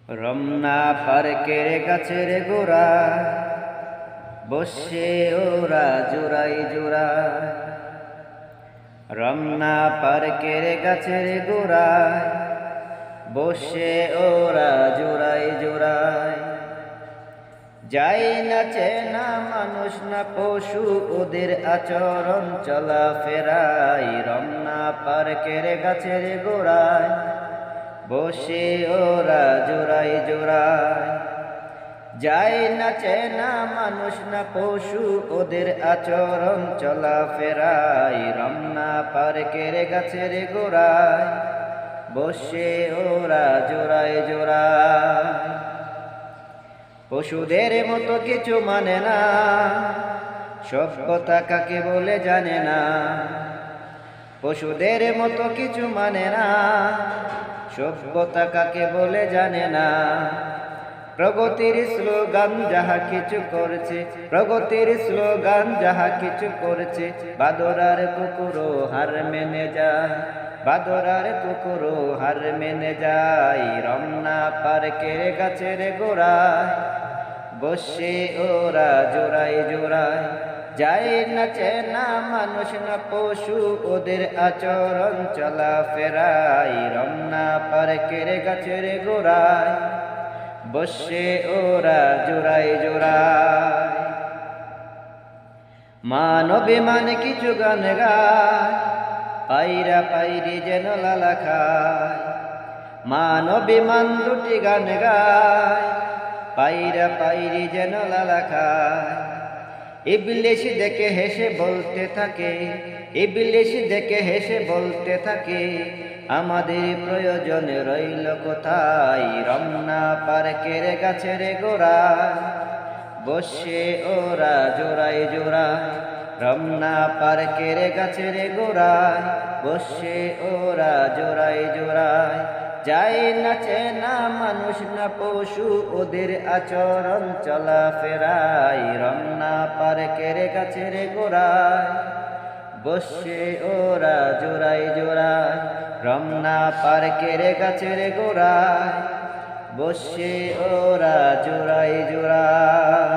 রমনা পার্কের গাছের গোড়া বসে ওরা জোড়াই জোড়া। রমনা পার্কের গাছের গোড়া বসে ওরা জোড়াই জোড়ায়। যাই না চেনা মানুষ না পশু, ওদের আচরণ চলা ফেরাই। রমনা পার্কের গাছের গোড়ায় বসে ওরা জোড়াই জোড়ায়। যাই না চেনা মানুষ না পশু, ওদের আচরণ চলা ফেরাই। রমনা পার্কের গাছের গোড়ায় বসে ওরা জোড়াই জোড়ায়। পশুদের মতো কিছু মানে না, সভ্যতা কাকে বলে জানে না। পশুদের মতো কিছু মানে না, সভ্যতা কাকে বলে জানে না। প্রগতির স্লোগান যাহা কিছু করেছে, প্রগতির স্লোগান যাহা কিছু করেছে, বাদরার কুকুরও হার মেনে যায়, বাদরার কুকুরও হার মেনে যায়। রমনা পার্কের গাছের গোড়ায় বসে ওরা জোড়াই জোড়ায়। যাই না চেনা মানুষ না পশু, ওদের আচরণ চলা ফেরাই। রমনা পার্কের গাছের গোড়ায় বসে ওরা জোড়াই জোড়ায়। মানবিমান কিছু গান গায়, পায়রা পায়রি যেন লালা খায়। মানবিমান দুটি গান গায়, পায়রা পায়রি যেন লালা খায়। ইবলিশ দেখে হেসে বলতে থাকে, ইবলিশ দেখে হেসে বলতে থাকে, আমাদের প্রয়োজন রইল কোথায়। রমনা পার্কের গাছের গোড়ায় বসে ওরা জোড়াই জোড়ায়। রমনা পার্কের গাছের গোড়ায় বসে ওরা জোড়াই জোড়ায়। যাই না চেনা মানুষ না পশু, ওদের আচরণ চলা ফেরাই। রমনা পার্কের গাছের গোড়ায় বসে ওরা জোড়াই জোড়ায়। রমনা পার্কের গাছের গোড়ায় বসে ওরা জোড়াই জোড়ায়।